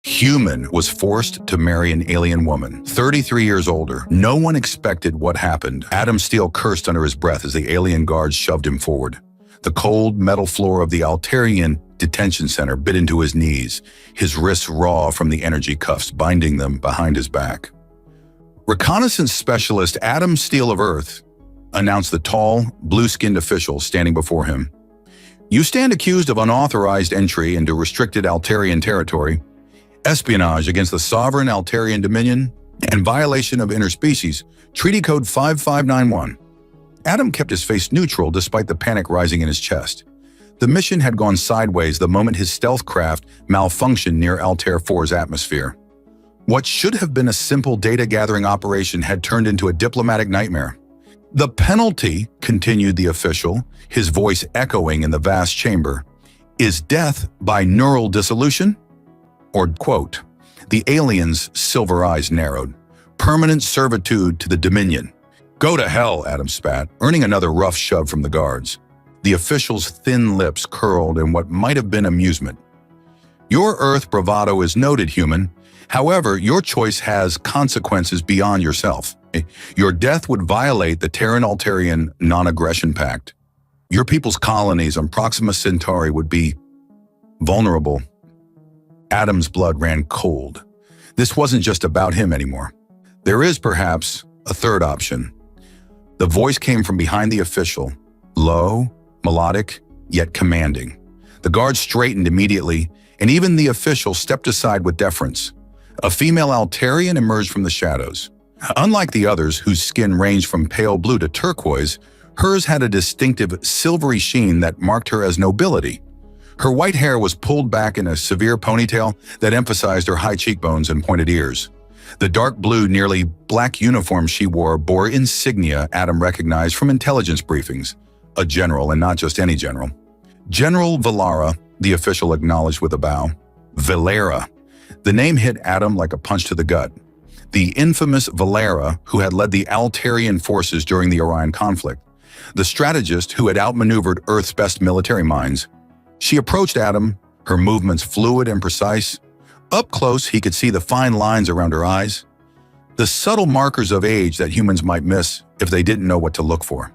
Human was forced to marry an alien woman, 33 years older. No one expected what happened. Adam Steele cursed under his breath as the alien guards shoved him forward. The cold metal floor of the Altarian detention center bit into his knees, his wrists raw from the energy cuffs binding them behind his back. Reconnaissance specialist Adam Steele of Earth, announced the tall, blue-skinned official standing before him. You stand accused of unauthorized entry into restricted Altarian territory, espionage against the sovereign Altarian Dominion, and violation of interspecies, Treaty Code 5591. Adam kept his face neutral despite the panic rising in his chest. The mission had gone sideways the moment his stealth craft malfunctioned near Altair 4's atmosphere. What should have been a simple data-gathering operation had turned into a diplomatic nightmare. The penalty, continued the official, his voice echoing in the vast chamber, is death by neural dissolution? Or, quote, the alien's silver eyes narrowed. Permanent servitude to the Dominion. Go to hell, Adam spat, earning another rough shove from the guards. The official's thin lips curled in what might have been amusement. Your Earth bravado is noted, human. However, your choice has consequences beyond yourself. Your death would violate the Terran-Altarian non-aggression pact. Your people's colonies on Proxima Centauri would be vulnerable. Adam's blood ran cold. This wasn't just about him anymore. There is perhaps a third option. The voice came from behind the official, low, melodic, yet commanding. The guards straightened immediately, and even the official stepped aside with deference. A female Altarian emerged from the shadows. Unlike the others, whose skin ranged from pale blue to turquoise, hers had a distinctive silvery sheen that marked her as nobility. Her white hair was pulled back in a severe ponytail that emphasized her high cheekbones and pointed ears. The dark blue, nearly black uniform she wore bore insignia Adam recognized from intelligence briefings. A general, and not just any general. General Valera, the official acknowledged with a bow. Valera. The name hit Adam like a punch to the gut. The infamous Valera, who had led the Altarian forces during the Orion conflict. The strategist who had outmaneuvered Earth's best military minds. She approached Adam, her movements fluid and precise. Up close, he could see the fine lines around her eyes. The subtle markers of age that humans might miss if they didn't know what to look for.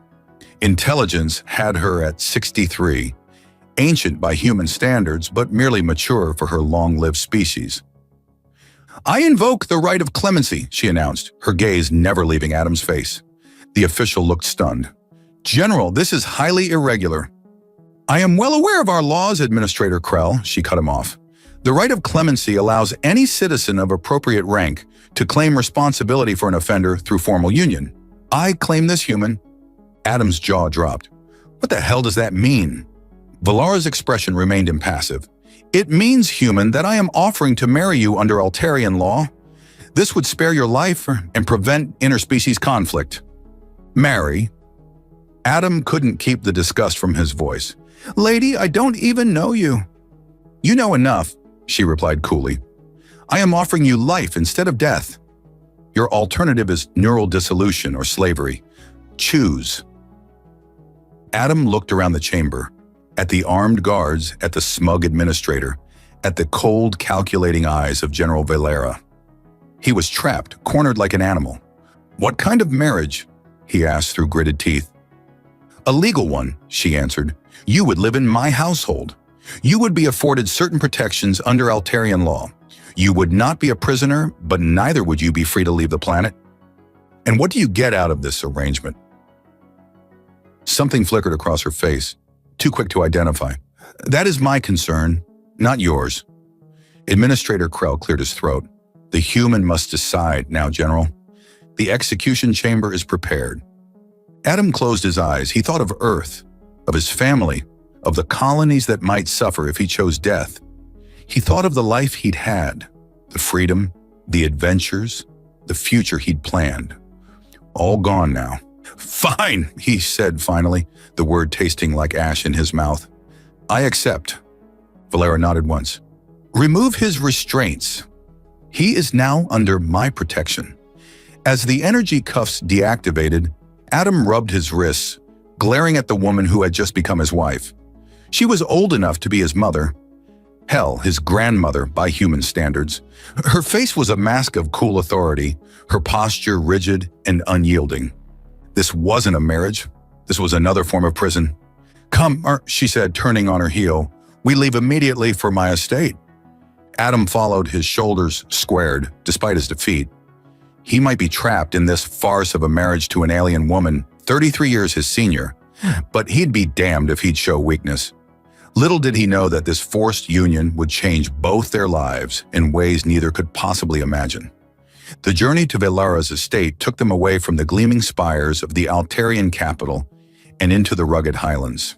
Intelligence had her at 63, ancient by human standards, but merely mature for her long-lived species. I invoke the right of clemency, she announced, her gaze never leaving Adam's face. The official looked stunned. General, this is highly irregular. I am well aware of our laws, Administrator Krell, she cut him off. The right of clemency allows any citizen of appropriate rank to claim responsibility for an offender through formal union. I claim this human. Adam's jaw dropped. What the hell does that mean? Valara's expression remained impassive. It means, human, that I am offering to marry you under Altarian law. This would spare your life and prevent interspecies conflict. Marry? Adam couldn't keep the disgust from his voice. Lady, I don't even know you. You know enough, she replied coolly. I am offering you life instead of death. Your alternative is neural dissolution or slavery. Choose. Adam looked around the chamber, at the armed guards, at the smug administrator, at the cold, calculating eyes of General Valera. He was trapped, cornered like an animal. What kind of marriage? He asked through gritted teeth. A legal one, she answered. You would live in my household. You would be afforded certain protections under Altarian law. You would not be a prisoner, but neither would you be free to leave the planet. And what do you get out of this arrangement? Something flickered across her face, too quick to identify. That is my concern, not yours. Administrator Krell cleared his throat. The human must decide now, General. The execution chamber is prepared. Adam closed his eyes. He thought of Earth, of his family, of the colonies that might suffer if he chose death. He thought of the life he'd had, the freedom, the adventures, the future he'd planned. All gone now. Fine, he said finally, the word tasting like ash in his mouth. I accept. Valera nodded once. Remove his restraints. He is now under my protection. As the energy cuffs deactivated, Adam rubbed his wrists, glaring at the woman who had just become his wife. She was old enough to be his mother. Hell, his grandmother by human standards. Her face was a mask of cool authority, her posture rigid and unyielding. This wasn't a marriage. This was another form of prison. "Come," she said, turning on her heel. "We leave immediately for my estate." Adam followed, his shoulders squared, despite his defeat. He might be trapped in this farce of a marriage to an alien woman, 33 years his senior, but he'd be damned if he'd show weakness. Little did he know that this forced union would change both their lives in ways neither could possibly imagine. The journey to Velara's estate took them away from the gleaming spires of the Altarian capital and into the rugged highlands.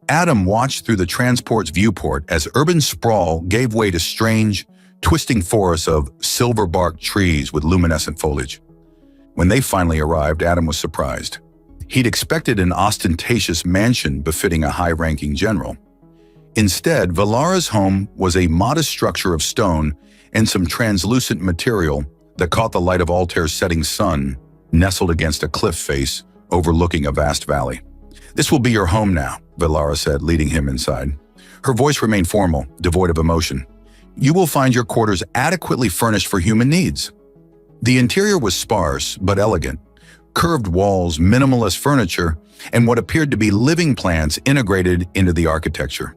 Adam watched through the transport's viewport as urban sprawl gave way to strange, twisting forests of silver-barked trees with luminescent foliage. When they finally arrived, Adam was surprised. He'd expected an ostentatious mansion befitting a high-ranking general. Instead, Velara's home was a modest structure of stone and some translucent material that caught the light of Altair's setting sun, nestled against a cliff face overlooking a vast valley. "This will be your home now," Velara said, leading him inside. Her voice remained formal, devoid of emotion. "You will find your quarters adequately furnished for human needs." The interior was sparse but elegant. Curved walls, minimalist furniture, and what appeared to be living plants integrated into the architecture.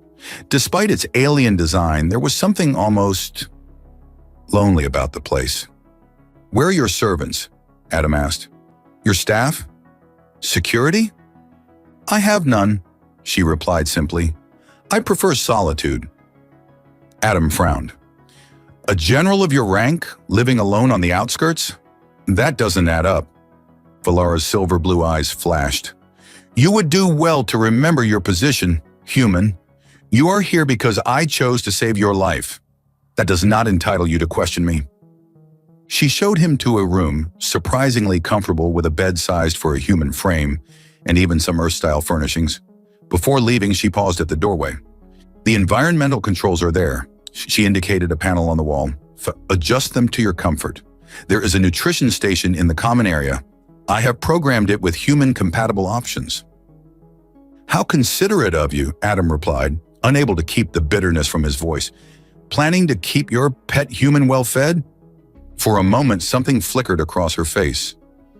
Despite its alien design, there was something almost lonely about the place. "Where are your servants?" Adam asked. "Your staff? Security?" "I have none," she replied simply. "I prefer solitude." Adam frowned. "A general of your rank, living alone on the outskirts? That doesn't add up." Velara's silver blue eyes flashed. "You would do well to remember your position, human. You are here because I chose to save your life. That does not entitle you to question me." She showed him to a room, surprisingly comfortable with a bed sized for a human frame, and even some Earth-style furnishings. Before leaving, she paused at the doorway. "The environmental controls are there." She indicated a panel on the wall. "Adjust them to your comfort. There is a nutrition station in the common area. I have programmed it with human-compatible options." "How considerate of you," Adam replied, unable to keep the bitterness from his voice. "Planning to keep your pet human well-fed?" For a moment, something flickered across her face.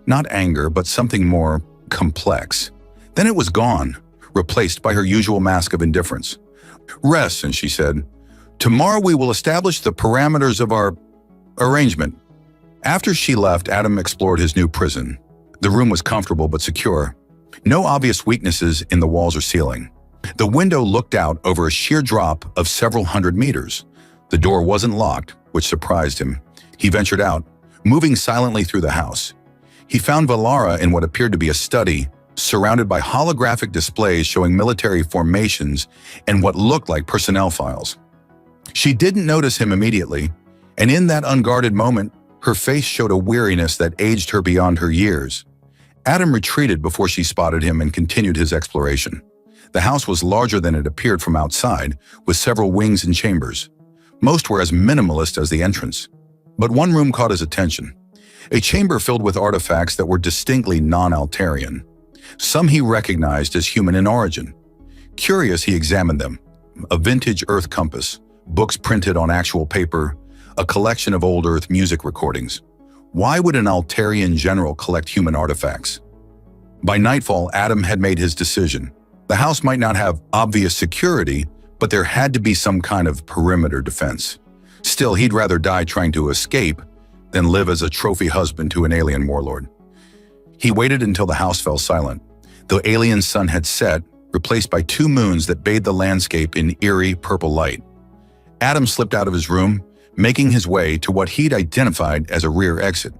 Not anger, but something more complex. Then it was gone, replaced by her usual mask of indifference. "Rest," and she said, "Tomorrow we will establish the parameters of our arrangement." After she left, Adam explored his new prison. The room was comfortable but secure. No obvious weaknesses in the walls or ceiling. The window looked out over a sheer drop of several hundred meters. The door wasn't locked, which surprised him. He ventured out, moving silently through the house. He found Velara in what appeared to be a study, surrounded by holographic displays showing military formations and what looked like personnel files. She didn't notice him immediately, and in that unguarded moment, her face showed a weariness that aged her beyond her years. Adam retreated before she spotted him and continued his exploration. The house was larger than it appeared from outside, with several wings and chambers. Most were as minimalist as the entrance. But one room caught his attention. A chamber filled with artifacts that were distinctly non-Altarian. Some he recognized as human in origin. Curious, he examined them. A vintage Earth compass, books printed on actual paper, a collection of old Earth music recordings. Why would an Altarian general collect human artifacts? By nightfall, Adam had made his decision. The house might not have obvious security, but there had to be some kind of perimeter defense. Still, he'd rather die trying to escape than live as a trophy husband to an alien warlord. He waited until the house fell silent. The alien sun had set, replaced by 2 moons that bathed the landscape in eerie purple light. Adam slipped out of his room, making his way to what he'd identified as a rear exit.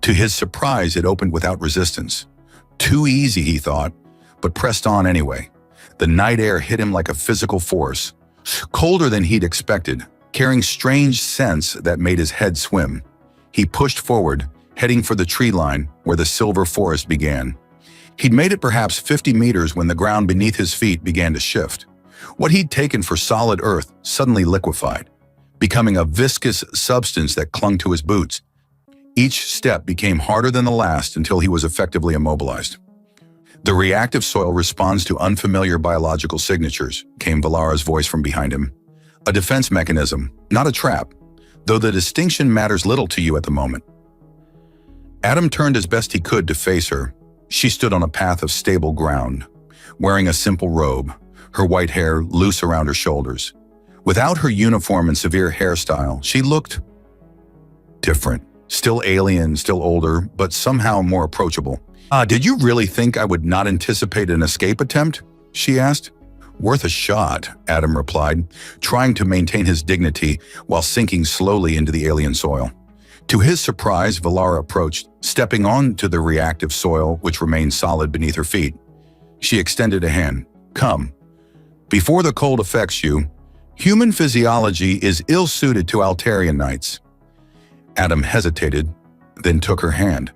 To his surprise, it opened without resistance. Too easy, he thought, but pressed on anyway. The night air hit him like a physical force, colder than he'd expected, carrying strange scents that made his head swim. He pushed forward, heading for the tree line where the silver forest began. He'd made it perhaps 50 meters when the ground beneath his feet began to shift. What he'd taken for solid earth suddenly liquefied, becoming a viscous substance that clung to his boots. Each step became harder than the last until he was effectively immobilized. "The reactive soil responds to unfamiliar biological signatures," came Velara's voice from behind him. A defense mechanism, not a trap, though the distinction matters little to you at the moment. Adam turned as best he could to face her. She stood on a path of stable ground, wearing a simple robe, her white hair loose around her shoulders. Without her uniform and severe hairstyle, she looked different. Still alien, still older, but somehow more approachable. Did you really think I would not anticipate an escape attempt?" she asked. "Worth a shot," Adam replied, trying to maintain his dignity while sinking slowly into the alien soil. To his surprise, Valara approached, stepping onto the reactive soil which remained solid beneath her feet. She extended a hand. "Come. Before the cold affects you, human physiology is ill-suited to Altarian nights." Adam hesitated, then took her hand.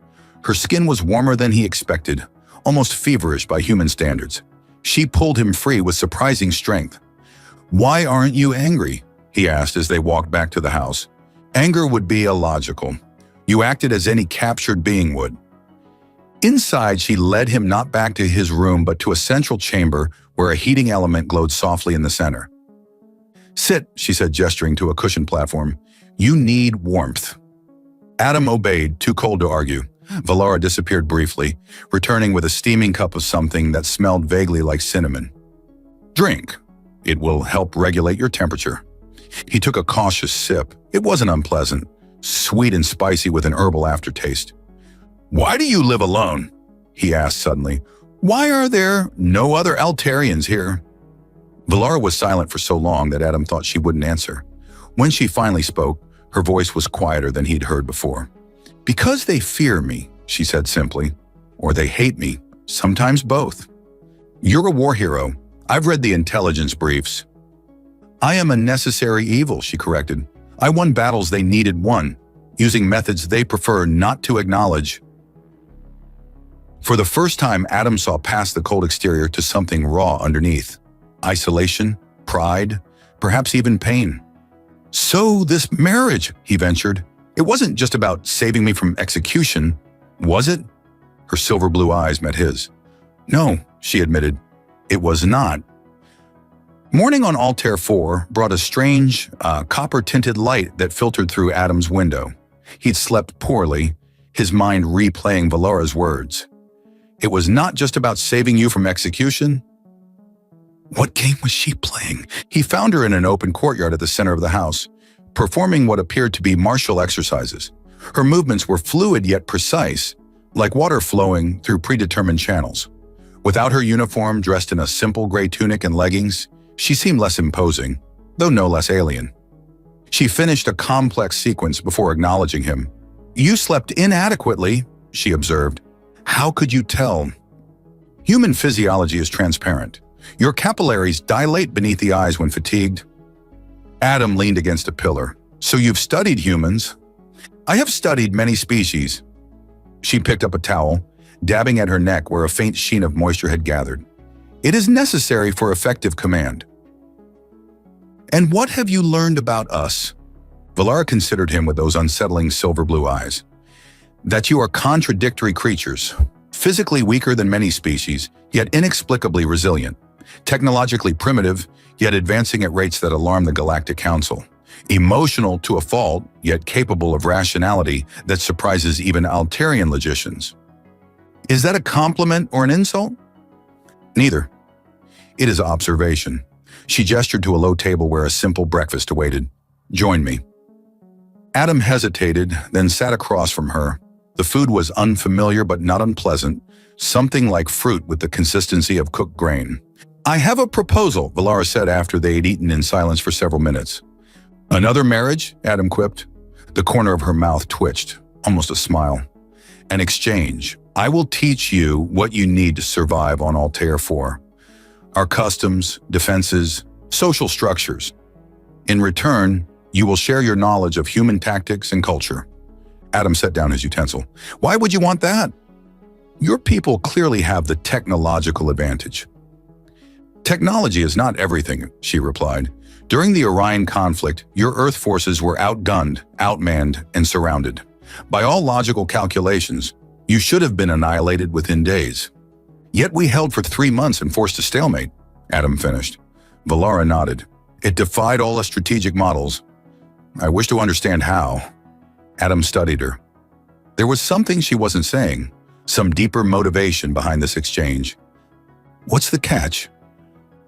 Her skin was warmer than he expected, almost feverish by human standards. She pulled him free with surprising strength. "Why aren't you angry?" he asked as they walked back to the house. "Anger would be illogical. You acted as any captured being would." Inside, she led him not back to his room but to a central chamber where a heating element glowed softly in the center. "Sit," she said, gesturing to a cushioned platform. "You need warmth." Adam obeyed, too cold to argue. Valara disappeared briefly, returning with a steaming cup of something that smelled vaguely like cinnamon. "Drink. It will help regulate your temperature." He took a cautious sip. It wasn't unpleasant, sweet and spicy with an herbal aftertaste. "Why do you live alone?" he asked suddenly. "Why are there no other Altarians here?" Valara was silent for so long that Adam thought she wouldn't answer. When she finally spoke, her voice was quieter than he'd heard before. "Because they fear me," she said simply. "Or they hate me. Sometimes both." "You're a war hero. I've read the intelligence briefs." "I am a necessary evil," she corrected. "I won battles they needed won, using methods they prefer not to acknowledge." For the first time, Adam saw past the cold exterior to something raw underneath. Isolation, pride, perhaps even pain. "So this marriage," he ventured, "it wasn't just about saving me from execution, was it?" Her silver blue eyes met his. "No," she admitted, "it was not." Morning on Altair 4 brought a strange, copper-tinted light that filtered through Adam's window. He'd slept poorly, his mind replaying Valara's words. "It was not just about saving you from execution." What game was she playing? He found her in an open courtyard at the center of the house, performing what appeared to be martial exercises. Her movements were fluid yet precise, like water flowing through predetermined channels. Without her uniform, dressed in a simple gray tunic and leggings, she seemed less imposing, though no less alien. She finished a complex sequence before acknowledging him. "You slept inadequately," she observed. "How could you tell?" "Human physiology is transparent. Your capillaries dilate beneath the eyes when fatigued." Adam leaned against a pillar. "So you've studied humans?" "I have studied many species." She picked up a towel, dabbing at her neck where a faint sheen of moisture had gathered. "It is necessary for effective command." "And what have you learned about us?" Valara considered him with those unsettling silver blue eyes. "That you are contradictory creatures, physically weaker than many species, yet inexplicably resilient. Technologically primitive, yet advancing at rates that alarm the Galactic Council. Emotional to a fault, yet capable of rationality that surprises even Altarian logicians." "Is that a compliment or an insult?" "Neither. It is observation." She gestured to a low table where a simple breakfast awaited. "Join me." Adam hesitated, then sat across from her. The food was unfamiliar but not unpleasant, something like fruit with the consistency of cooked grain. "I have a proposal," Valara said after they had eaten in silence for several minutes. "Another marriage?" Adam quipped. The corner of her mouth twitched, almost a smile. "An exchange. I will teach you what you need to survive on Altair 4. Our customs, defenses, social structures. In return, you will share your knowledge of human tactics and culture." Adam set down his utensil. "Why would you want that?" "Your people clearly have the technological advantage." "Technology is not everything," she replied. "During the Orion conflict, your Earth forces were outgunned, outmanned, and surrounded. By all logical calculations, you should have been annihilated within days. Yet we held for 3 months and forced a stalemate," Adam finished. Valara nodded. It defied all the strategic models. I wish to understand how. Adam studied her. There was something she wasn't saying, some deeper motivation behind this exchange. What's the catch?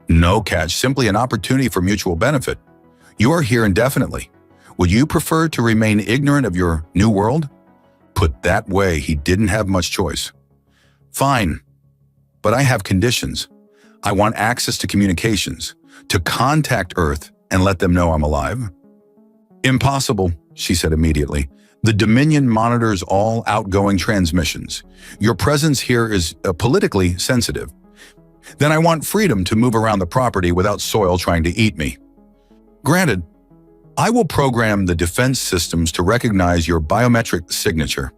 No catch, simply an opportunity for mutual benefit. You are here indefinitely. Would you prefer to remain ignorant of your new world? Put that way, he didn't have much choice. Fine, but I have conditions. I want access to communications, to contact Earth and let them know I'm alive. Impossible, she said immediately. The Dominion monitors all outgoing transmissions. Your presence here is politically sensitive. Then I want freedom to move around the property without soil trying to eat me. Granted, I will program the defense systems to recognize your biometric signature.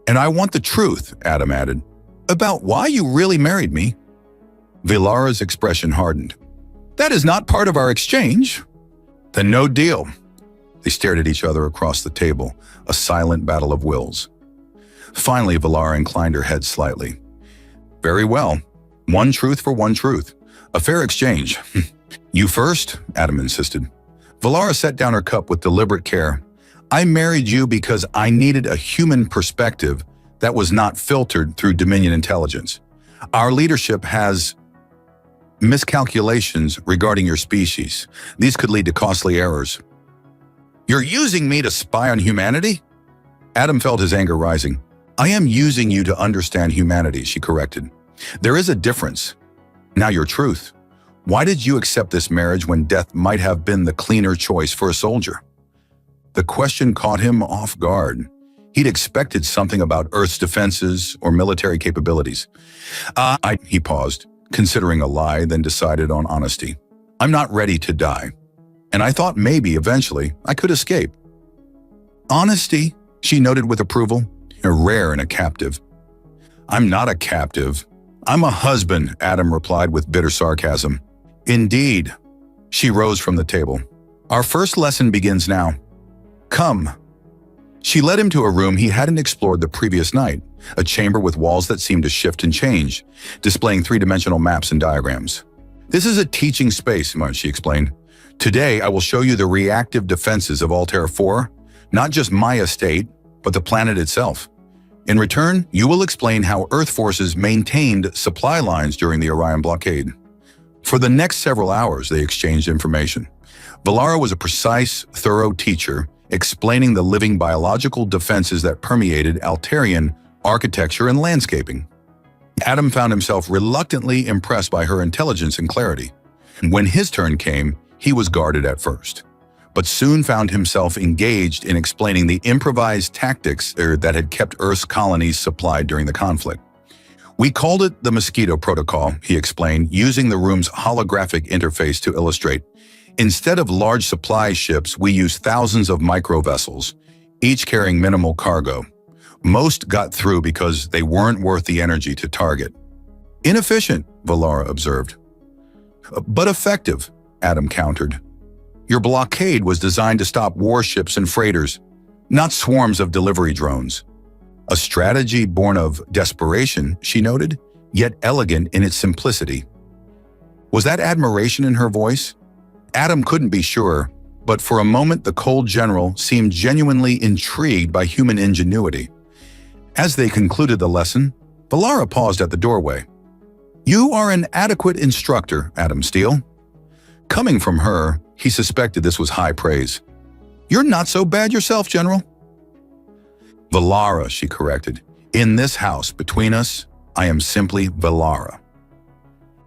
And I want the truth, Adam added, about why you really married me. Vilara's expression hardened. That is not part of our exchange. Then no deal. They stared at each other across the table, a silent battle of wills. Finally, Vilara inclined her head slightly. Very well. One truth for one truth. A fair exchange. You first, Adam insisted. Vilara set down her cup with deliberate care. I married you because I needed a human perspective that was not filtered through Dominion intelligence. Our leadership has miscalculations regarding your species. These could lead to costly errors. You're using me to spy on humanity? Adam felt his anger rising. I am using you to understand humanity, she corrected. There is a difference. Now your truth. Why did you accept this marriage when death might have been the cleaner choice for a soldier? The question caught him off guard. He'd expected something about Earth's defenses or military capabilities. He paused, considering a lie, then decided on honesty. I'm not ready to die. And I thought maybe, eventually, I could escape. Honesty, she noted with approval, rare in a captive. I'm not a captive. I'm a husband, Adam replied with bitter sarcasm. Indeed. She rose from the table. Our first lesson begins now. Come. She led him to a room he hadn't explored the previous night, a chamber with walls that seemed to shift and change, displaying three-dimensional maps and diagrams. This is a teaching space, she explained. Today, I will show you the reactive defenses of Altera 4, not just my estate, but the planet itself. In return, you will explain how Earth forces maintained supply lines during the Orion blockade. For the next several hours, they exchanged information. Vilara was a precise, thorough teacher, explaining the living biological defenses that permeated Alterian architecture and landscaping. Adam found himself reluctantly impressed by her intelligence and clarity. When his turn came, he was guarded at first, but soon found himself engaged in explaining the improvised tactics that had kept Earth's colonies supplied during the conflict. We called it the Mosquito Protocol, he explained, using the room's holographic interface to illustrate. Instead of large supply ships, we used thousands of micro-vessels, each carrying minimal cargo. Most got through because they weren't worth the energy to target. Inefficient, Vilara observed. But effective, Adam countered. Your blockade was designed to stop warships and freighters, not swarms of delivery drones. A strategy born of desperation, she noted, yet elegant in its simplicity. Was that admiration in her voice? Adam couldn't be sure, but for a moment the cold general seemed genuinely intrigued by human ingenuity. As they concluded the lesson, Vilara paused at the doorway. You are an adequate instructor, Adam Steele. Coming from her, he suspected this was high praise. You're not so bad yourself, General. Vilara, she corrected. In this house, between us, I am simply Vilara.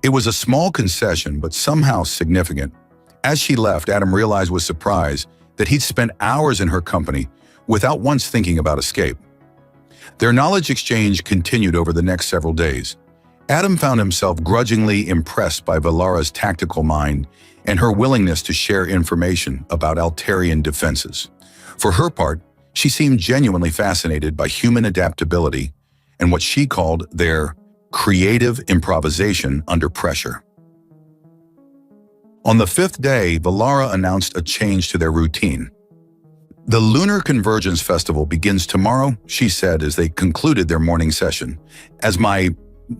It was a small concession, but somehow significant. As she left, Adam realized with surprise that he'd spent hours in her company without once thinking about escape. Their knowledge exchange continued over the next several days. Adam found himself grudgingly impressed by Vilara's tactical mind and her willingness to share information about Alterian defenses. For her part, she seemed genuinely fascinated by human adaptability and what she called their creative improvisation under pressure. On the fifth day, Vilara announced a change to their routine. The Lunar Convergence Festival begins tomorrow, she said as they concluded their morning session. As my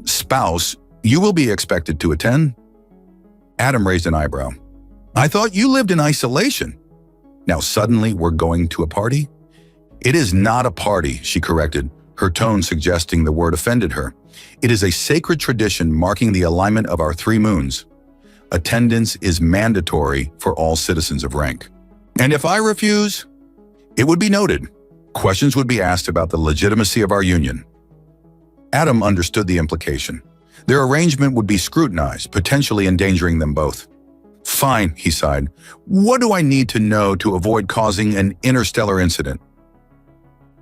spouse, you will be expected to attend? Adam raised an eyebrow. I thought you lived in isolation. Now suddenly we're going to a party? It is not a party, she corrected, her tone suggesting the word offended her. It is a sacred tradition marking the alignment of our 3 moons. Attendance is mandatory for all citizens of rank. And if I refuse, it would be noted. Questions would be asked about the legitimacy of our union. Adam understood the implication. Their arrangement would be scrutinized, potentially endangering them both. Fine, he sighed. What do I need to know to avoid causing an interstellar incident?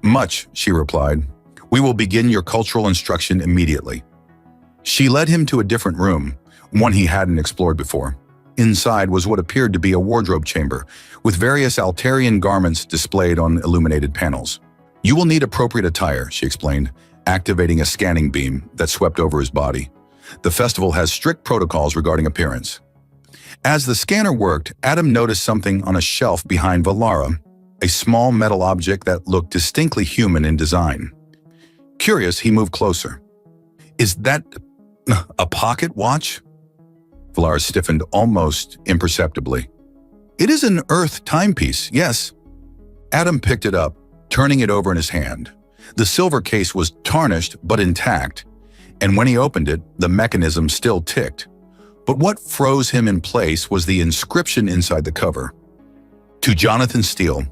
Much, she replied. We will begin your cultural instruction immediately. She led him to a different room, one he hadn't explored before. Inside was what appeared to be a wardrobe chamber, with various Altarian garments displayed on illuminated panels. You will need appropriate attire, she explained, activating a scanning beam that swept over his body. The festival has strict protocols regarding appearance. As the scanner worked, Adam noticed something on a shelf behind Valara, a small metal object that looked distinctly human in design. Curious, he moved closer. Is that a pocket watch? Valara stiffened almost imperceptibly. It is an Earth timepiece, yes. Adam picked it up, turning it over in his hand. The silver case was tarnished but intact, and when he opened it, the mechanism still ticked. But what froze him in place was the inscription inside the cover. To Jonathan Steele,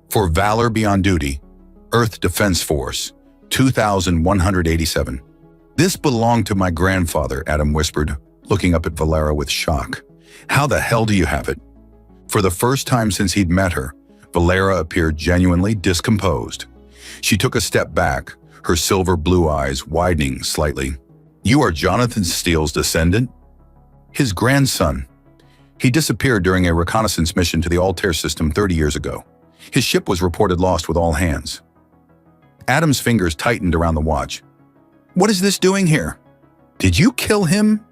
for valor beyond duty, Earth Defense Force, 2187. This belonged to my grandfather, Adam whispered, looking up at Valara with shock. How the hell do you have it? For the first time since he'd met her, Valara appeared genuinely discomposed. She took a step back, her silver blue eyes widening slightly. You are Jonathan Steele's descendant? His grandson. He disappeared during a reconnaissance mission to the Altair system 30 years ago. His ship was reported lost with all hands. Adam's fingers tightened around the watch. What is this doing here? Did you kill him?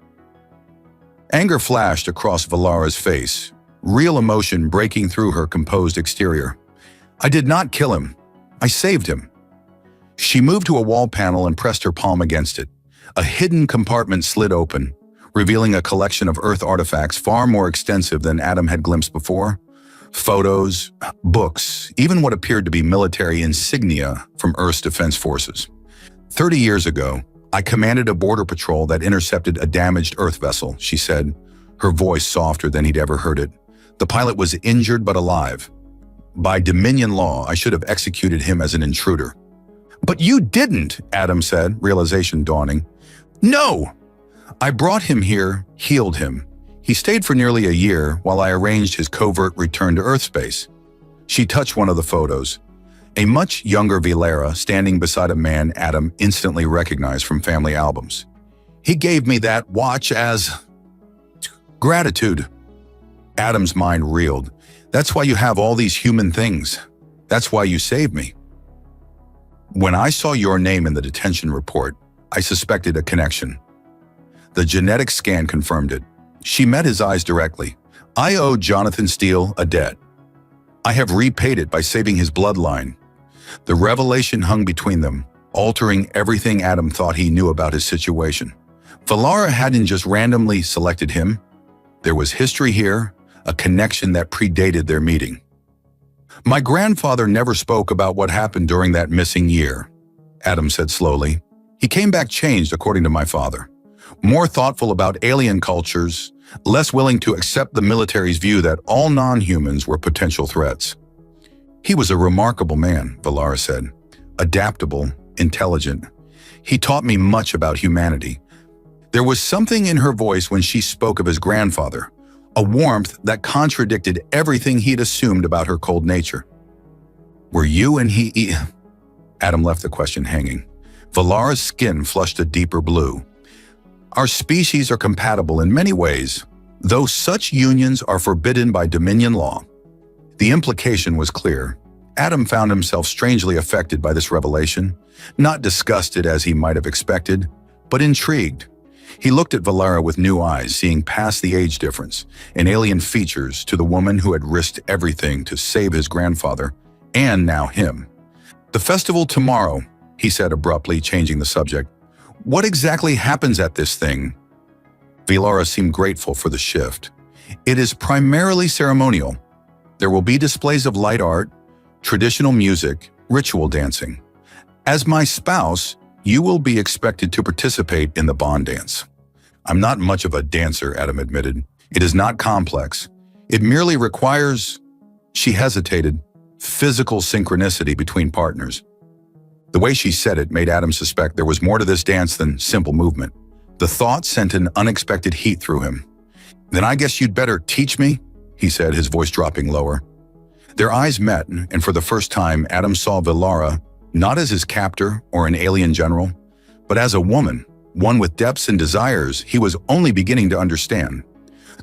Anger flashed across Valara's face, real emotion breaking through her composed exterior. I did not kill him. I saved him. She moved to a wall panel and pressed her palm against it. A hidden compartment slid open, revealing a collection of Earth artifacts far more extensive than Adam had glimpsed before. Photos, books, even what appeared to be military insignia from Earth's defense forces. 30 years ago, I commanded a border patrol that intercepted a damaged Earth vessel, she said, her voice softer than he'd ever heard it. The pilot was injured but alive. By Dominion law, I should have executed him as an intruder. But you didn't, Adam said, realization dawning. No! I brought him here, healed him. He stayed for nearly a year while I arranged his covert return to Earth space. She touched one of the photos. A much younger Valara standing beside a man Adam instantly recognized from family albums. He gave me that watch as gratitude. Adam's mind reeled. That's why you have all these human things. That's why you saved me. When I saw your name in the detention report, I suspected a connection. The genetic scan confirmed it. She met his eyes directly. I owe Jonathan Steele a debt. I have repaid it by saving his bloodline. The revelation hung between them, altering everything Adam thought he knew about his situation. Valara hadn't just randomly selected him. There was history here, a connection that predated their meeting. My grandfather never spoke about what happened during that missing year, Adam said slowly. He came back changed, according to my father. More thoughtful about alien cultures, less willing to accept the military's view that all non-humans were potential threats. He was a remarkable man, Valara said. Adaptable, intelligent. He taught me much about humanity. There was something in her voice when she spoke of his grandfather, a warmth that contradicted everything he'd assumed about her cold nature. Were you and he... Adam left the question hanging. Valara's skin flushed a deeper blue. Our species are compatible in many ways, though such unions are forbidden by Dominion law. The implication was clear. Adam found himself strangely affected by this revelation, not disgusted as he might have expected, but intrigued. He looked at Valara with new eyes, seeing past the age difference and alien features to the woman who had risked everything to save his grandfather, and now him. The festival tomorrow, he said abruptly, changing the subject. What exactly happens at this thing? Valara seemed grateful for the shift. It is primarily ceremonial. There will be displays of light art, traditional music, ritual dancing. As my spouse, you will be expected to participate in the bond dance. I'm not much of a dancer, Adam admitted. It is not complex. It merely requires, she hesitated, physical synchronicity between partners. The way she said it made Adam suspect there was more to this dance than simple movement. The thought sent an unexpected heat through him. Then I guess you'd better teach me, he said, his voice dropping lower. Their eyes met, and for the first time, Adam saw Valara not as his captor or an alien general, but as a woman, one with depths and desires he was only beginning to understand.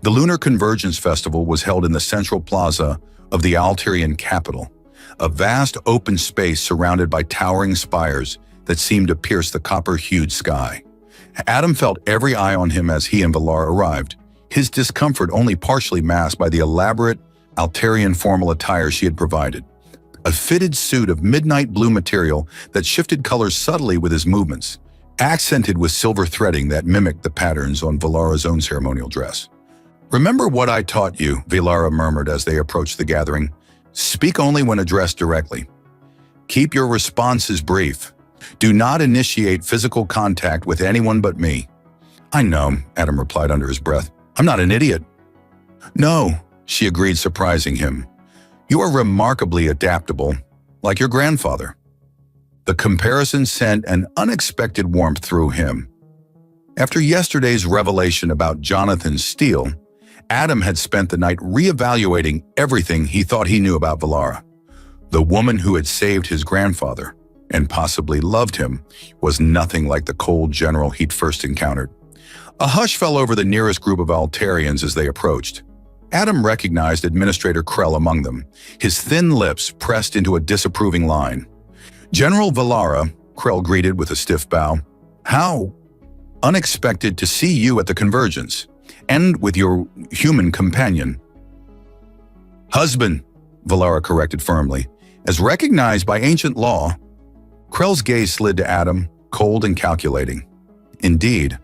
The Lunar Convergence Festival was held in the central plaza of the Alterian capital, a vast open space surrounded by towering spires that seemed to pierce the copper-hued sky. Adam felt every eye on him as he and Valara arrived, his discomfort only partially masked by the elaborate Alterian formal attire she had provided. A fitted suit of midnight blue material that shifted colors subtly with his movements, accented with silver threading that mimicked the patterns on Valara's own ceremonial dress. "Remember what I taught you," Valara murmured as they approached the gathering. "Speak only when addressed directly. Keep your responses brief. Do not initiate physical contact with anyone but me." "I know," Adam replied under his breath. "I'm not an idiot." "No," she agreed, surprising him. "You are remarkably adaptable, like your grandfather." The comparison sent an unexpected warmth through him. After yesterday's revelation about Jonathan Steele, Adam had spent the night reevaluating everything he thought he knew about Valara. The woman who had saved his grandfather, and possibly loved him, was nothing like the cold general he'd first encountered. A hush fell over the nearest group of Alterians as they approached. Adam recognized Administrator Krell among them, his thin lips pressed into a disapproving line. "General Valara," Krell greeted with a stiff bow. "How unexpected to see you at the Convergence, and with your human companion." "Husband," Valara corrected firmly. "As recognized by ancient law." Krell's gaze slid to Adam, cold and calculating. "Indeed.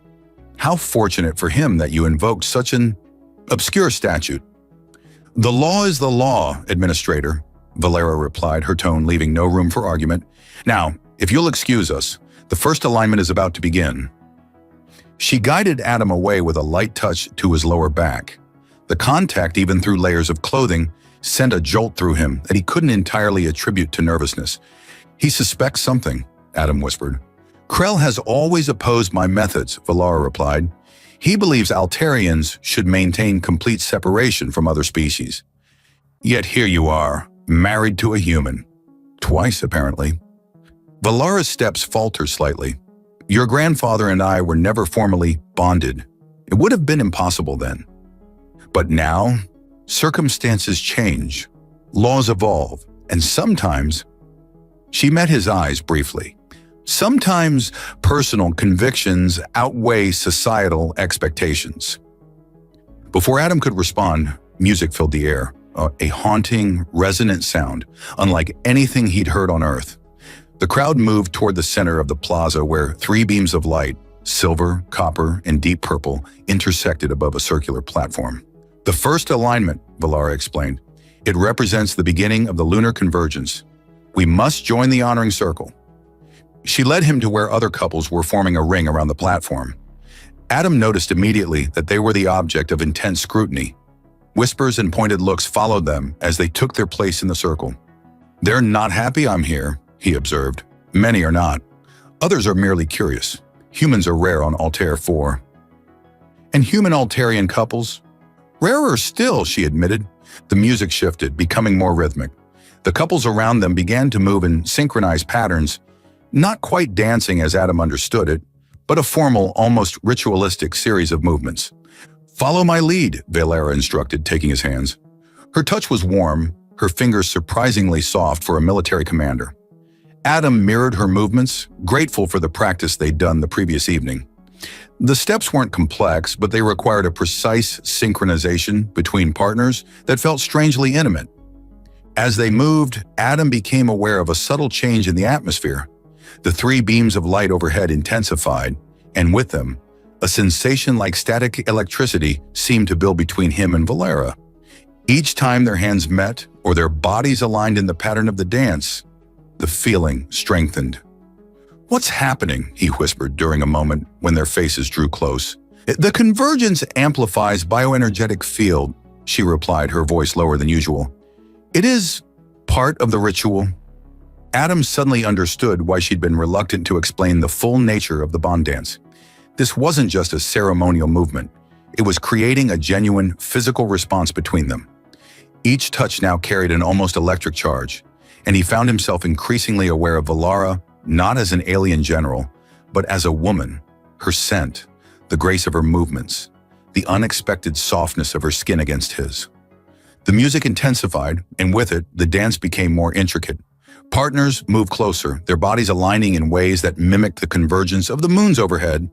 How fortunate for him that you invoked such an obscure statute." "The law is the law, Administrator," Valara replied, her tone leaving no room for argument. "Now, if you'll excuse us, the first alignment is about to begin." She guided Adam away with a light touch to his lower back. The contact, even through layers of clothing, sent a jolt through him that he couldn't entirely attribute to nervousness. "He suspects something," Adam whispered. "Krell has always opposed my methods," Valara replied. "He believes Alterians should maintain complete separation from other species. Yet here you are, married to a human. Twice, apparently." Valara's steps faltered slightly. "Your grandfather and I were never formally bonded. It would have been impossible then. But now, circumstances change, laws evolve, and sometimes—" She met his eyes briefly. "Sometimes personal convictions outweigh societal expectations." Before Adam could respond, music filled the air, a haunting, resonant sound, unlike anything he'd heard on Earth. The crowd moved toward the center of the plaza where three beams of light, silver, copper, and deep purple, intersected above a circular platform. "The first alignment," Valara explained. "It represents the beginning of the lunar convergence. We must join the honoring circle." She led him to where other couples were forming a ring around the platform. Adam noticed immediately that they were the object of intense scrutiny. Whispers and pointed looks followed them as they took their place in the circle. "They're not happy I'm here," he observed. "Many are not. Others are merely curious. Humans are rare on Altair 4. "And human Alterian couples?" "Rarer still," she admitted. The music shifted, becoming more rhythmic. The couples around them began to move in synchronized patterns, not quite dancing as Adam understood it, but a formal, almost ritualistic series of movements. "Follow my lead," Valara instructed, taking his hands. Her touch was warm, her fingers surprisingly soft for a military commander. Adam mirrored her movements, grateful for the practice they'd done the previous evening. The steps weren't complex, but they required a precise synchronization between partners that felt strangely intimate. As they moved, Adam became aware of a subtle change in the atmosphere. The three beams of light overhead intensified, and with them, A sensation like static electricity seemed to build between him and Valara. Each time their hands met or their bodies aligned in the pattern of the dance, the feeling strengthened. "What's happening?" he whispered during a moment when their faces drew close. "The convergence amplifies bioenergetic field," she replied, her voice lower than usual. "It is part of the ritual." Adam suddenly understood why she'd been reluctant to explain the full nature of the bond dance. This wasn't just a ceremonial movement. It was creating a genuine physical response between them. Each touch now carried an almost electric charge, and he found himself increasingly aware of Valara not as an alien general, but as a woman, her scent, the grace of her movements, the unexpected softness of her skin against his. The music intensified, and with it, the dance became more intricate. Partners moved closer, their bodies aligning in ways that mimicked the convergence of the moons overhead.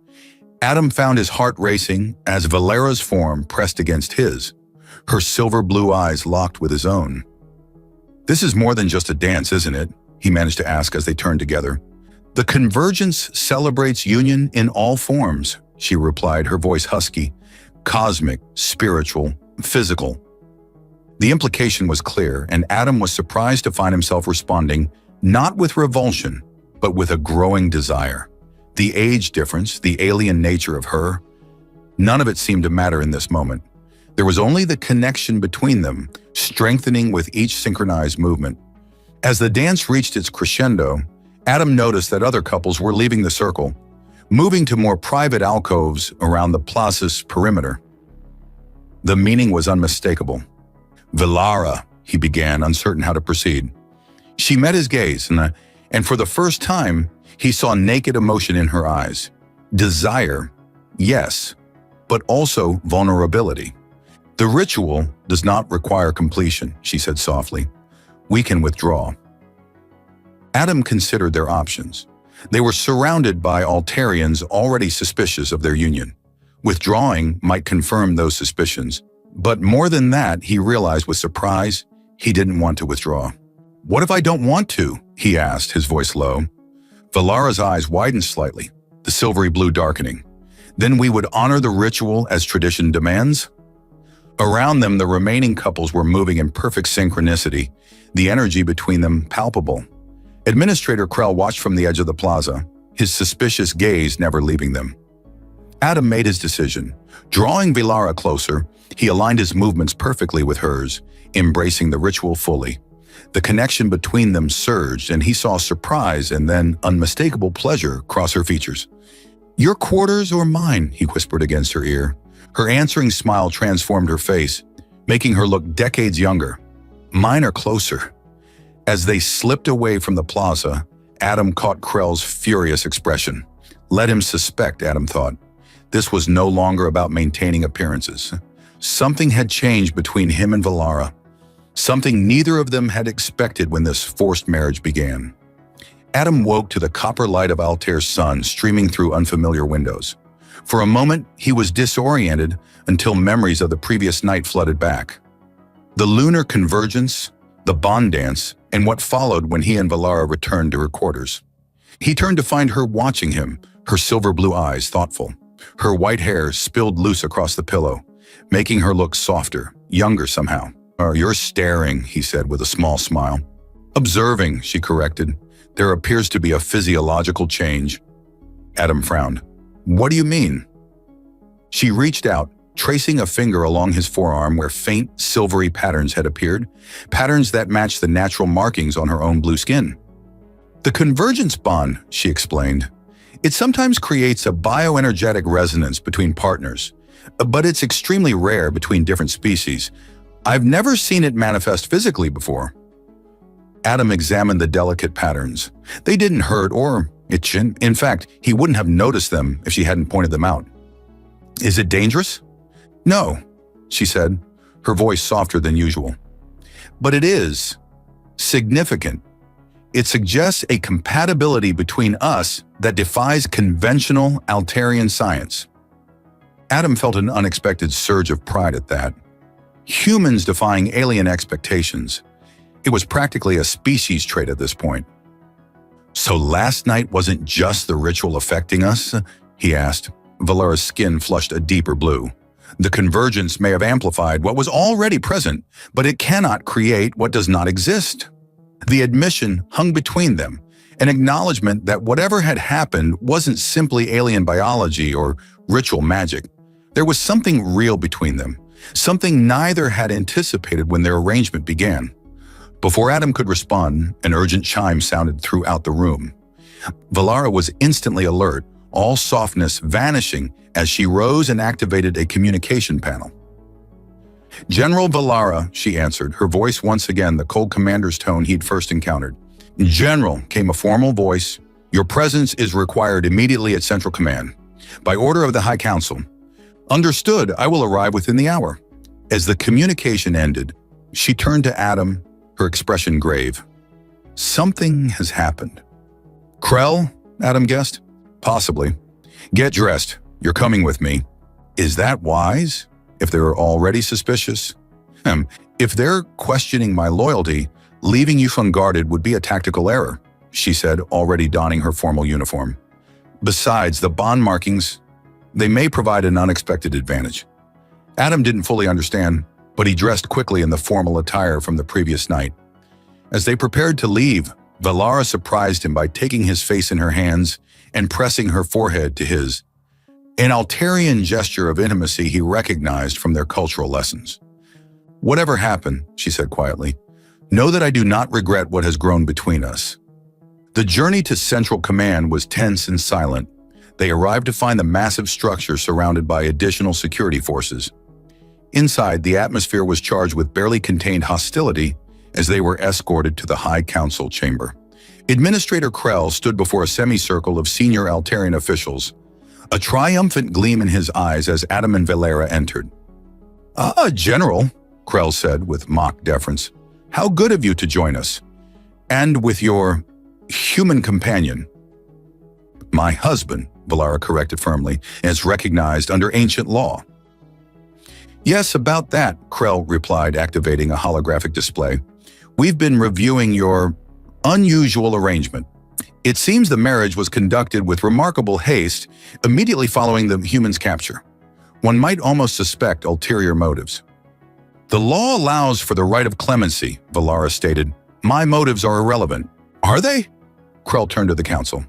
Adam found his heart racing as Valera's form pressed against his, her silver blue eyes locked with his own. "This is more than just a dance, isn't it?" he managed to ask as they turned together. "The convergence celebrates union in all forms," she replied, her voice husky, cosmic, spiritual, physical. The implication was clear, and Adam was surprised to find himself responding not with revulsion, but with a growing desire. The age difference, the alien nature of her, none of it seemed to matter in this moment. There was only the connection between them, strengthening with each synchronized movement. As the dance reached its crescendo, Adam noticed that other couples were leaving the circle, moving to more private alcoves around the plaza's perimeter. The meaning was unmistakable. "Valara," he began, uncertain how to proceed. She met his gaze, and for the first time, he saw naked emotion in her eyes. Desire, yes, but also vulnerability. "The ritual does not require completion," she said softly. "We can withdraw." Adam considered their options. They were surrounded by Altarians already suspicious of their union. Withdrawing might confirm those suspicions, but more than that, he realized with surprise, he didn't want to withdraw. "What if I don't want to?" he asked, his voice low. Valara's eyes widened slightly, the silvery blue darkening. "Then we would honor the ritual as tradition demands?" Around them, the remaining couples were moving in perfect synchronicity, the energy between them palpable. Administrator Krell watched from the edge of the plaza, his suspicious gaze never leaving them. Adam made his decision. Drawing Valara closer, he aligned his movements perfectly with hers, embracing the ritual fully. The connection between them surged, and he saw surprise and then unmistakable pleasure cross her features. "Your quarters or mine?" he whispered against her ear. Her answering smile transformed her face, making her look decades younger. "Mine are closer." As they slipped away from the plaza, Adam caught Krell's furious expression. Let him suspect, Adam thought. This was no longer about maintaining appearances. Something had changed between him and Valara. Something neither of them had expected when this forced marriage began. Adam woke to the copper light of Altair's sun streaming through unfamiliar windows. For a moment, he was disoriented until memories of the previous night flooded back. The lunar convergence, the bond dance, and what followed when he and Valara returned to her quarters. He turned to find her watching him, her silver blue eyes thoughtful. Her white hair spilled loose across the pillow, making her look softer, younger somehow. "You're staring," he said with a small smile. "Observing," she corrected. "There appears to be a physiological change." Adam frowned. "What do you mean?" She reached out, tracing a finger along his forearm where faint, silvery patterns had appeared, patterns that matched the natural markings on her own blue skin. "The convergence bond," she explained. "It sometimes creates a bioenergetic resonance between partners, but it's extremely rare between different species. I've never seen it manifest physically before." Adam examined the delicate patterns. They didn't hurt or itch. In fact, he wouldn't have noticed them if she hadn't pointed them out. "Is it dangerous?" "No," she said, her voice softer than usual. "But it is significant. It suggests a compatibility between us that defies conventional Altarian science." Adam felt an unexpected surge of pride at that. Humans defying alien expectations. It was practically a species trait at this point. "So last night wasn't just the ritual affecting us?" he asked. Valara's skin flushed a deeper blue. The convergence may have amplified what was already present, but it cannot create what does not exist. The admission hung between them, an acknowledgement that whatever had happened wasn't simply alien biology or ritual magic. There was something real between them, something neither had anticipated when their arrangement began. Before Adam could respond, an urgent chime sounded throughout the room. Valara was instantly alert, all softness vanishing as she rose and activated a communication panel. "General Valara," she answered, her voice once again the cold commander's tone he'd first encountered. "General," came a formal voice, "your presence is required immediately at Central Command. By order of the High Council." "Understood, I will arrive within the hour." As the communication ended, she turned to Adam, her expression grave. "Something has happened." "Krell?" Adam guessed. "Possibly. Get dressed. You're coming with me." "Is that wise? If they're already suspicious?" "If they're questioning my loyalty, leaving you unguarded would be a tactical error," she said, already donning her formal uniform. "Besides, the bond markings, they may provide an unexpected advantage." Adam didn't fully understand, but he dressed quickly in the formal attire from the previous night. As they prepared to leave, Valara surprised him by taking his face in her hands and pressing her forehead to his, an Altarian gesture of intimacy he recognized from their cultural lessons. "Whatever happened," she said quietly, "know that I do not regret what has grown between us." The journey to Central Command was tense and silent. They arrived to find the massive structure surrounded by additional security forces. Inside, the atmosphere was charged with barely contained hostility as they were escorted to the High Council chamber. Administrator Krell stood before a semicircle of senior Altarian officials, a triumphant gleam in his eyes as Adam and Valara entered. "Ah, General," Krell said with mock deference, "how good of you to join us. And with your human companion." "My husband," Valara corrected firmly, "is recognized under ancient law." "Yes, about that," Krell replied, activating a holographic display. "We've been reviewing your unusual arrangement. It seems the marriage was conducted with remarkable haste immediately following the humans' capture. One might almost suspect ulterior motives." "The law allows for the right of clemency," Valara stated. "My motives are irrelevant." "Are they?" Krell turned to the council.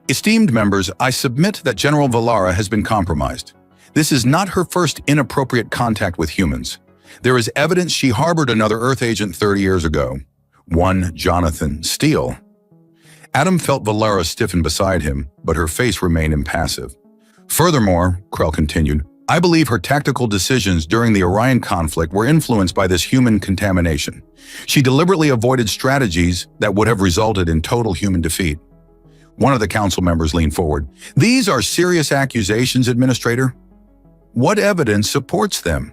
"Esteemed members, I submit that General Valara has been compromised. This is not her first inappropriate contact with humans. There is evidence she harbored another Earth agent 30 years ago, one Jonathan Steele." Adam felt Valara stiffen beside him, but her face remained impassive. "Furthermore," Krell continued, "I believe her tactical decisions during the Orion conflict were influenced by this human contamination. She deliberately avoided strategies that would have resulted in total human defeat." One of the council members leaned forward. "These are serious accusations, Administrator. What evidence supports them?"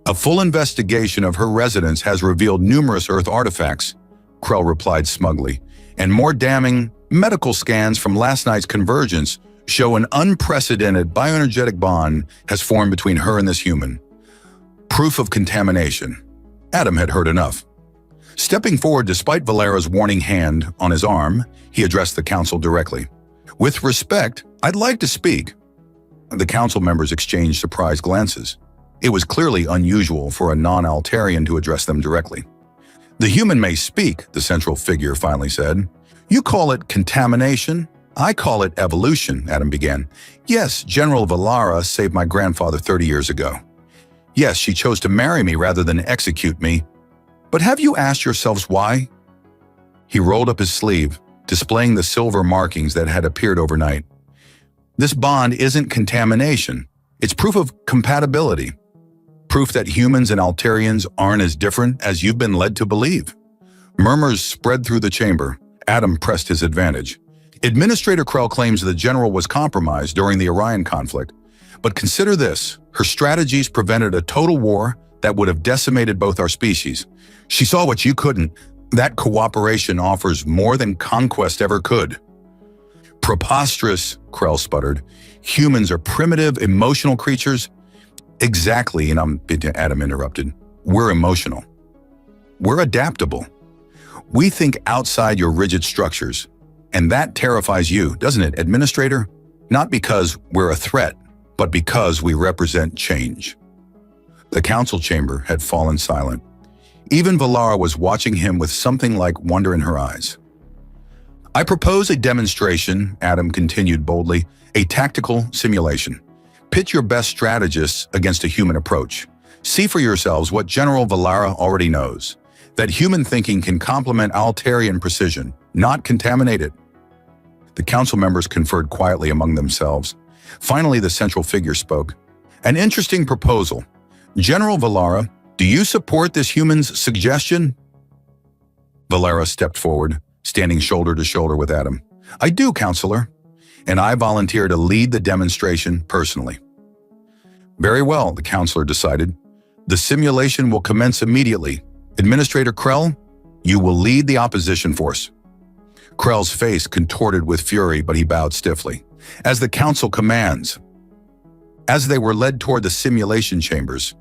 "A full investigation of her residence has revealed numerous Earth artifacts," Krell replied smugly, "and more damning, medical scans from last night's convergence show an unprecedented bioenergetic bond has formed between her and this human. Proof of contamination." Adam had heard enough. Stepping forward despite Valara's warning hand on his arm, he addressed the council directly. "With respect, I'd like to speak." The council members exchanged surprised glances. It was clearly unusual for a non-Altarian to address them directly. "The human may speak," the central figure finally said. "You call it contamination? I call it evolution," Adam began. "Yes, General Valara saved my grandfather 30 years ago. Yes, she chose to marry me rather than execute me. But have you asked yourselves why?" He rolled up his sleeve, displaying the silver markings that had appeared overnight. "This bond isn't contamination. It's proof of compatibility. Proof that humans and Altarians aren't as different as you've been led to believe." Murmurs spread through the chamber. Adam pressed his advantage. "Administrator Krell claims the general was compromised during the Orion conflict. But consider this, her strategies prevented a total war that would have decimated both our species. She saw what you couldn't. That cooperation offers more than conquest ever could." "Preposterous," Krell sputtered. "Humans are primitive, emotional creatures." "Exactly," and Adam interrupted. "We're emotional. We're adaptable. We think outside your rigid structures. And that terrifies you, doesn't it, Administrator?" Not because we're a threat, but because we represent change. The council chamber had fallen silent. Even Valara was watching him with something like wonder in her eyes. I propose a demonstration, Adam continued boldly, a tactical simulation. Pit your best strategists against a human approach. See for yourselves what General Valara already knows, that human thinking can complement Altarian precision, not contaminate it. The council members conferred quietly among themselves. Finally, the central figure spoke. An interesting proposal. General Valara, do you support this human's suggestion? Valara stepped forward, standing shoulder to shoulder with Adam. I do, Counselor, and I volunteer to lead the demonstration personally. Very well, the counselor decided. The simulation will commence immediately. Administrator Krell, you will lead the opposition force. Krell's face contorted with fury, but he bowed stiffly. As the council commands. As they were led toward the simulation chambers,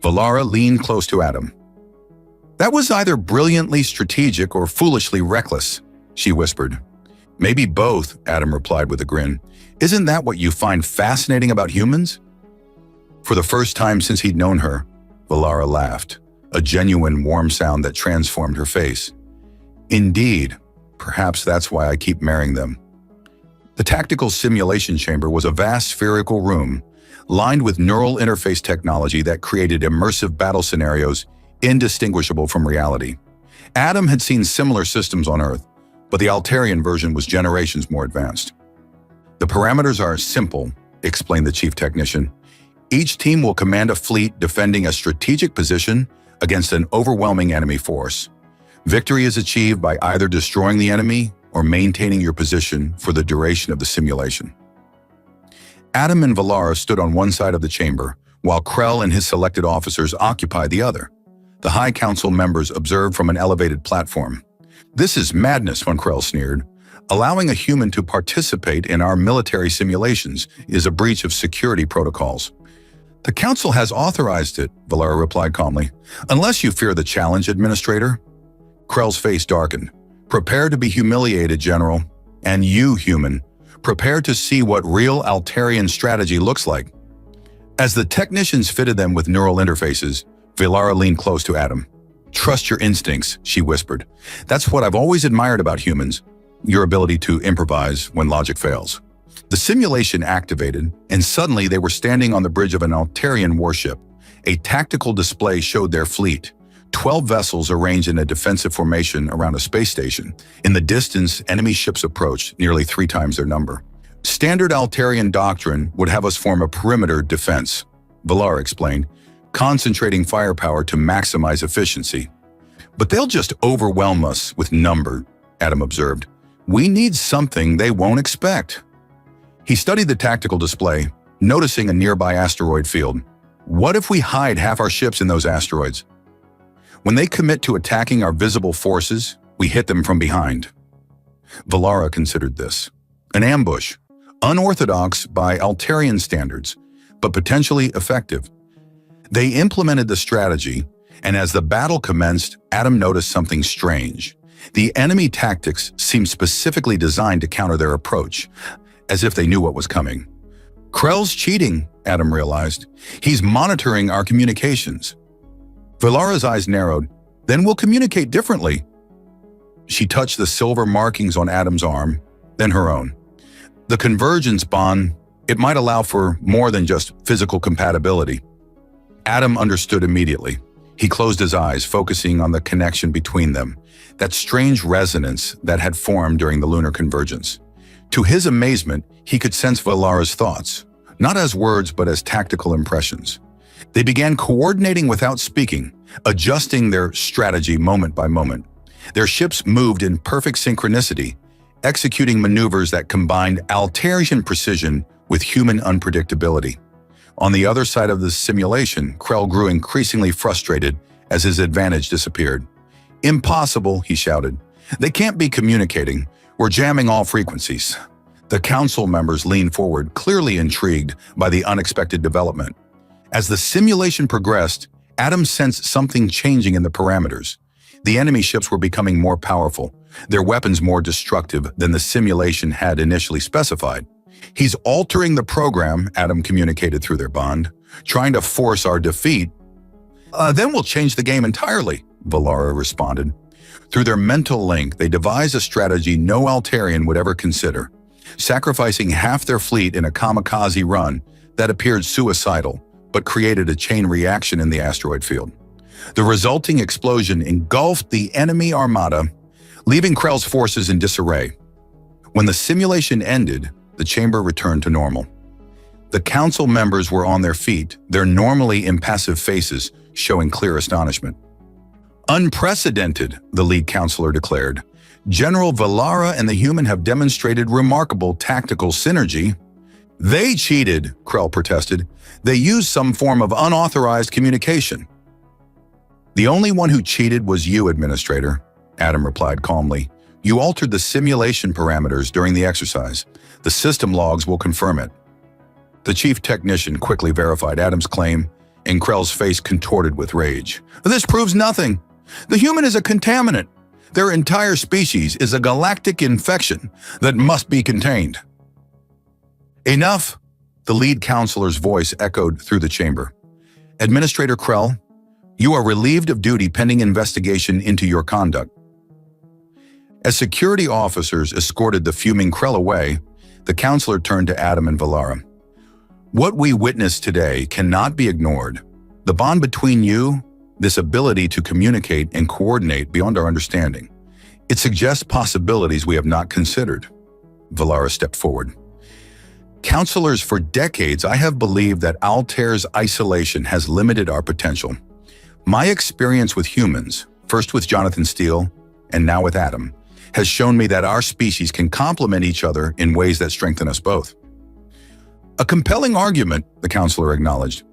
Valara leaned close to Adam. That was either brilliantly strategic or foolishly reckless, she whispered. Maybe both, Adam replied with a grin. Isn't that what you find fascinating about humans? For the first time since he'd known her, Valara laughed, a genuine warm sound that transformed her face. Indeed, perhaps that's why I keep marrying them. The tactical simulation chamber was a vast spherical room, lined with neural interface technology that created immersive battle scenarios indistinguishable from reality. Adam had seen similar systems on Earth, but the Altarian version was generations more advanced. The parameters are simple, explained the chief technician. Each team will command a fleet defending a strategic position against an overwhelming enemy force. Victory is achieved by either destroying the enemy or maintaining your position for the duration of the simulation. Adam and Valara stood on one side of the chamber, while Krell and his selected officers occupied the other. The High Council members observed from an elevated platform. This is madness, Von Krell sneered. Allowing a human to participate in our military simulations is a breach of security protocols. The Council has authorized it, Valara replied calmly. Unless you fear the challenge, Administrator. Krell's face darkened. Prepare to be humiliated, General. And you, human, prepare to see what real Altarian strategy looks like. As the technicians fitted them with neural interfaces, Valara leaned close to Adam. Trust your instincts, she whispered. That's what I've always admired about humans, your ability to improvise when logic fails. The simulation activated, and suddenly they were standing on the bridge of an Altarian warship. A tactical display showed their fleet. 12 vessels arranged in a defensive formation around a space station. In the distance, enemy ships approached, nearly 3 times their number. Standard Altarian doctrine would have us form a perimeter defense, Valara explained, concentrating firepower to maximize efficiency. But they'll just overwhelm us with number, Adam observed. We need something they won't expect. He studied the tactical display, noticing a nearby asteroid field. What if we hide half our ships in those asteroids? When they commit to attacking our visible forces, we hit them from behind. Valara considered this. An ambush, unorthodox by Altarian standards, but potentially effective. They implemented the strategy, and as the battle commenced, Adam noticed something strange. The enemy tactics seemed specifically designed to counter their approach, as if they knew what was coming. Krell's cheating, Adam realized. He's monitoring our communications. Valara's eyes narrowed. Then we'll communicate differently. She touched the silver markings on Adam's arm, then her own. The convergence bond, it might allow for more than just physical compatibility. Adam understood immediately. He closed his eyes, focusing on the connection between them, that strange resonance that had formed during the lunar convergence. To his amazement, he could sense Valara's thoughts, not as words but as tactical impressions. They began coordinating without speaking, adjusting their strategy moment by moment. Their ships moved in perfect synchronicity, executing maneuvers that combined Altarian precision with human unpredictability. On the other side of the simulation, Krell grew increasingly frustrated as his advantage disappeared. Impossible, he shouted. They can't be communicating. We're jamming all frequencies. The council members leaned forward, clearly intrigued by the unexpected development. As the simulation progressed, Adam sensed something changing in the parameters. The enemy ships were becoming more powerful, their weapons more destructive than the simulation had initially specified. "He's altering the program," Adam communicated through their bond, "trying to force our defeat. Then we'll change the game entirely," Valara responded. Through their mental link, they devised a strategy no Altarian would ever consider, sacrificing half their fleet in a kamikaze run that appeared suicidal, but created a chain reaction in the asteroid field. The resulting explosion engulfed the enemy armada, leaving Krell's forces in disarray. When the simulation ended, the chamber returned to normal. The council members were on their feet, their normally impassive faces showing clear astonishment. "Unprecedented," the lead counselor declared. "General Valara and the human have demonstrated remarkable tactical synergy." "They cheated," Krell protested. "They used some form of unauthorized communication." "The only one who cheated was you, Administrator," Adam replied calmly. "You altered the simulation parameters during the exercise. The system logs will confirm it." The chief technician quickly verified Adam's claim, and Krell's face contorted with rage. "This proves nothing. The human is a contaminant. Their entire species is a galactic infection that must be contained." "Enough!" The lead counselor's voice echoed through the chamber. "Administrator Krell, you are relieved of duty pending investigation into your conduct." As security officers escorted the fuming Krell away, the counselor turned to Adam and Valara. "What we witnessed today cannot be ignored. The bond between you, this ability to communicate and coordinate beyond our understanding, it suggests possibilities we have not considered." Valara stepped forward. "Counselors, for decades I have believed that Altair's isolation has limited our potential. My experience with humans, first with Jonathan Steele and now with Adam, has shown me that our species can complement each other in ways that strengthen us both." "A compelling argument," the counselor acknowledged.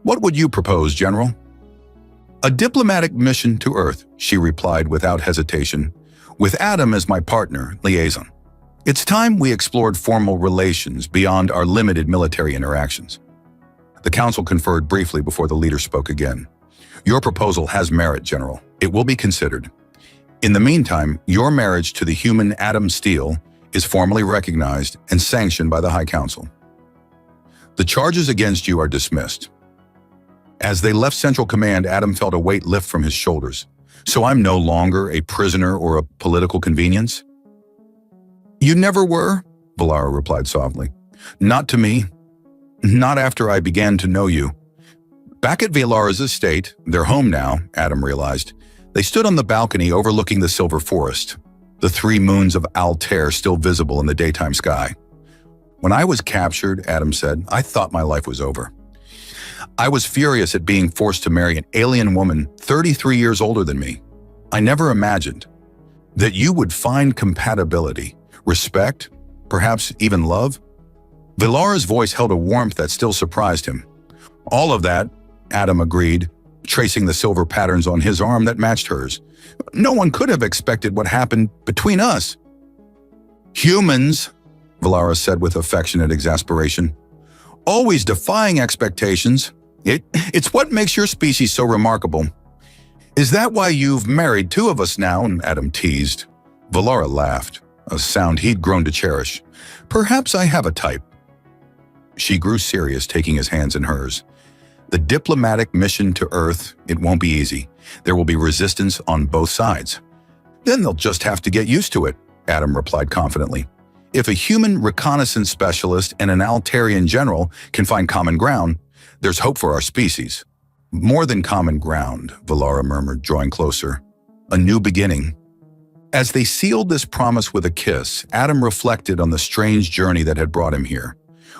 "What would you propose, General?" "A diplomatic mission to Earth," she replied without hesitation, "with Adam as my partner, liaison. It's time we explored formal relations beyond our limited military interactions." The council conferred briefly before the leader spoke again. "Your proposal has merit, General. It will be considered. In the meantime, your marriage to the human Adam Steele is formally recognized and sanctioned by the High Council. The charges against you are dismissed." As they left Central Command, Adam felt a weight lift from his shoulders. "So I'm no longer a prisoner or a political convenience?" "You never were," Valara replied softly. "Not to me. Not after I began to know you." Back at Valara's estate, their home now, Adam realized, they stood on the balcony overlooking the Silver Forest, the 3 moons of Altair still visible in the daytime sky. "When I was captured," Adam said, "I thought my life was over. I was furious at being forced to marry an alien woman 33 years older than me. I never imagined that you would find compatibility, respect, perhaps even love." Valara's voice held a warmth that still surprised him. "All of that," Adam agreed, tracing the silver patterns on his arm that matched hers. "No one could have expected what happened between us." "Humans," Valara said with affectionate exasperation, "always defying expectations. It's what makes your species so remarkable." "Is that why you've married 2 of us now?" Adam teased. Valara laughed, a sound he'd grown to cherish. "Perhaps I have a type." She grew serious, taking his hands in hers. "The diplomatic mission to Earth, it won't be easy. There will be resistance on both sides." "Then they'll just have to get used to it," Adam replied confidently. "If a human reconnaissance specialist and an Altarian general can find common ground, there's hope for our species." "More than common ground," Valara murmured, drawing closer. "A new beginning." As they sealed this promise with a kiss, Adam reflected on the strange journey that had brought him here.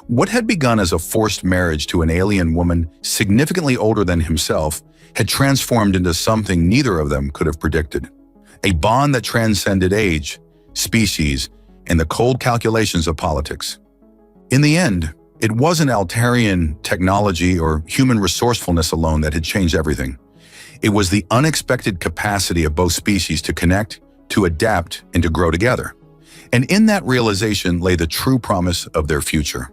What had begun as a forced marriage to an alien woman significantly older than himself had transformed into something neither of them could have predicted. A bond that transcended age, species, and the cold calculations of politics. In the end, it wasn't Altarian technology or human resourcefulness alone that had changed everything. It was the unexpected capacity of both species to connect, to adapt, and to grow together. And in that realization lay the true promise of their future.